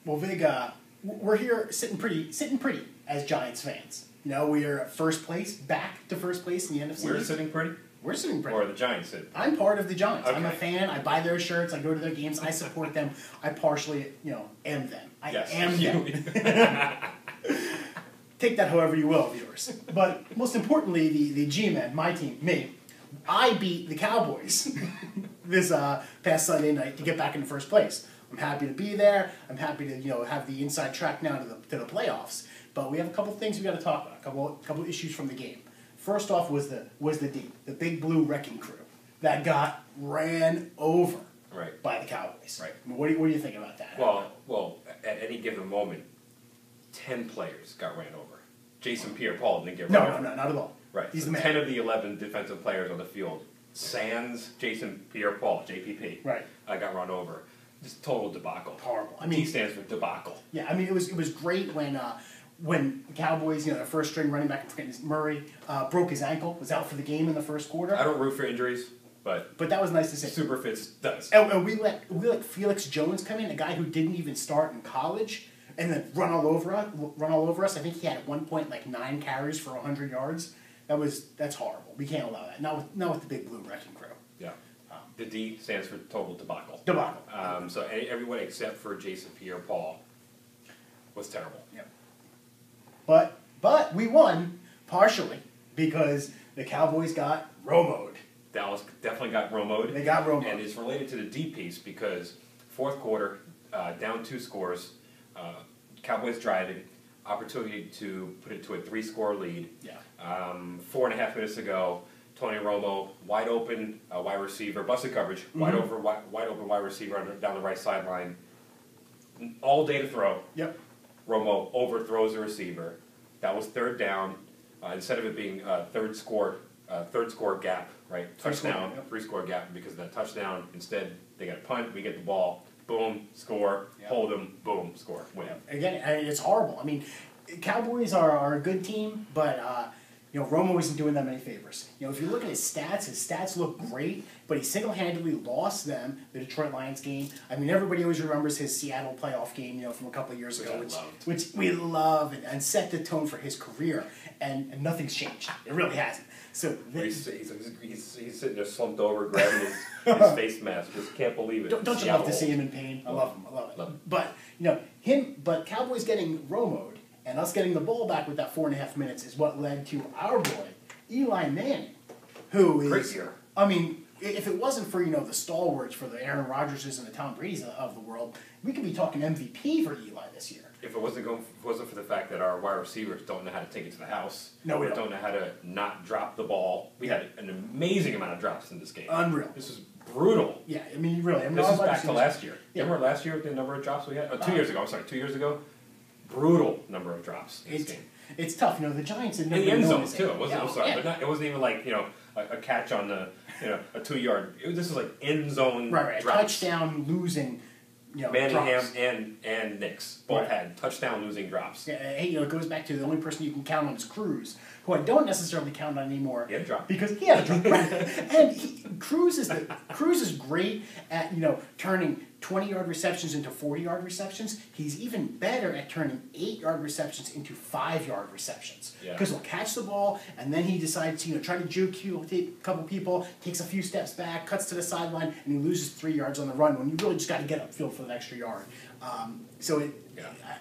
Well, Vig, we're here sitting pretty as Giants fans. You know, we are at first place, back to first place in the NFC. We're sitting pretty? We're sitting pretty. Or are the Giants sitting? I'm part of the Giants. Okay. I'm a fan. I buy their shirts. I go to their games. I support them. I partially, am them. I am them. Take that however you will, viewers. But most importantly, the G-Men, my team, me, I beat the Cowboys this past Sunday night to get back in the first place. I'm happy to be there. I'm happy to have the inside track now to the playoffs. But we have a couple things we got to talk about. A couple issues from the game. First off was the D, the Big Blue Wrecking Crew that got ran over by the Cowboys. Right. I mean, what do you think about that? Well, at any given moment, 10 players got ran over. Jason Pierre-Paul didn't get ran over. No, not at all. Right. He's So the man. 10 of the 11 defensive players on the field, sans Jason Pierre-Paul, JPP, got run over. Just total debacle. Horrible. I mean, T stands for debacle. Yeah, I mean it was great when the Cowboys, their first string running back, Murray, broke his ankle, was out for the game in the first quarter. I don't root for injuries, but that was nice to see. Super Fitz does. And we let Felix Jones come in, a guy who didn't even start in college, and then run all over us. I think he had at one point like 9 carries for 100 yards. That's horrible. We can't allow that. Not with the Big Blue Wrecking Crew. Yeah. The D stands for total debacle. Debacle. So everyone except for Jason Pierre-Paul was terrible. Yep. But we won partially because the Cowboys got Romo'd. Dallas definitely got Romo'd. They got Romo'd. And it's related to the D piece because fourth quarter, down 2 scores, Cowboys driving, opportunity to put it to a 3-score lead. Yeah. 4.5 minutes ago, Tony Romo, wide open wide receiver, busted coverage, wide open wide receiver down the right sideline. All day to throw. Yep. Romo overthrows the receiver. That was third down. Instead of it being third score gap, right? Touchdown, 3-score gap because of that touchdown. Instead, they got a punt. We get the ball. Boom, score. Yep. Hold them. Boom, score. Win. Again, it's horrible. I mean, Cowboys are a good team, but Romo isn't doing them any favors. If you look at his stats look great, but he single-handedly lost them the Detroit Lions game. I mean, everybody always remembers his Seattle playoff game, from a couple of years ago, which we love and set the tone for his career, and nothing's changed. It really hasn't. So he's sitting there slumped over, grabbing his face mask. Just can't believe it. Don't you love to see him in pain? I love him. I love it. But Cowboys getting Romo'd and us getting the ball back with that 4.5 minutes is what led to our boy Eli Manning, who is great year. I mean, if it wasn't for the stalwarts, for the Aaron Rodgerses and the Tom Brady's of the world, we could be talking MVP for Eli this year. If it wasn't for the fact that our wide receivers don't know how to take it to the house, we don't know how to not drop the ball. We had an amazing amount of drops in this game. Unreal. This was brutal. Yeah, I mean, really. This is back to last year. Yeah. Remember last year the number of drops we had? 2 years ago. I'm sorry, 2 years ago. Brutal number of drops in this game. It's tough. The Giants had in never the end known zone too. But it wasn't even like a catch on the a 2-yard. This was like end zone drops. Touchdown losing. Manningham and Nix both had touchdown losing drops. Yeah, hey, it goes back to the only person you can count on is Cruz, who I don't necessarily count on anymore. He had a drop. Because he had a drop. And Cruz is great at turning 20-yard receptions into 40-yard receptions. He's even better at turning 8-yard receptions into 5-yard receptions. Because he'll catch the ball, and then he decides to try to juke a couple people, takes a few steps back, cuts to the sideline, and he loses 3 yards on the run when you really just got to get upfield for the extra yard.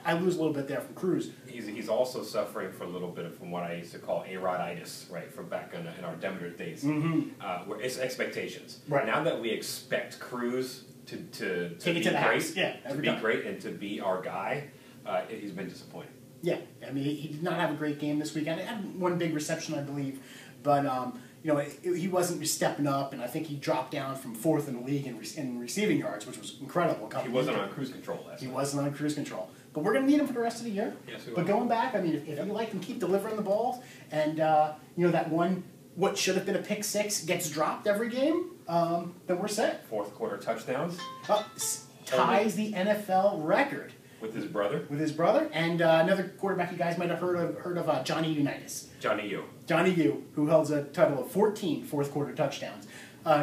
I lose a little bit there from Cruz. He's also suffering for a little bit from what I used to call A-Rod-itis, right, from back in our Demeter days. Where it's expectations. Right. Now that we expect Cruz to be great and to be our guy, he's been disappointing. Yeah, I mean, he did not have a great game this weekend. He had one big reception, I believe, but he wasn't stepping up, and I think he dropped down from 4th in the league in receiving yards, which was incredible. He wasn't on cruise control last night. He wasn't on cruise control. But we're going to need him for the rest of the year. Yes, we will. But going back, I mean, if you like him, keep delivering the balls, and that one, what should have been a pick six gets dropped every game, then we're set. Fourth quarter touchdowns. Ties the NFL record. With his brother? With his brother, and another quarterback you guys might have heard of Johnny Unitas. Johnny U. Johnny U, who held a total of 14 fourth-quarter touchdowns.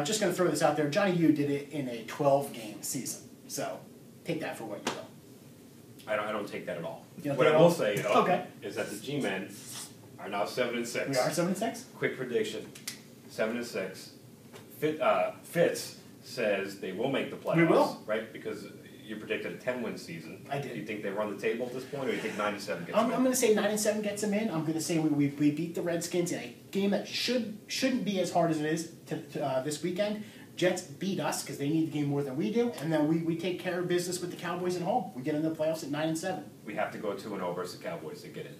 Just going to throw this out there. Johnny U did it in a 12-game season. So take that for what you will. I don't take that at all. You don't What take I it will all? say, Okay. is that the G-men are now 7-6. We are 7-6? Quick prediction, 7-6. Fitz says they will make the playoffs. We will. Right? Because you predicted a 10-win season. I did. Do you think they run the table at this point, or do you think 9-7 gets I'm them in? going to say 9-7 gets them in. I'm going to say we beat the Redskins in a game that shouldn't be as hard as it is this weekend. Jets beat us because they need the game more than we do, and then we take care of business with the Cowboys at home. We get into the playoffs at 9-7. We have to go 2-0 versus the Cowboys to get in.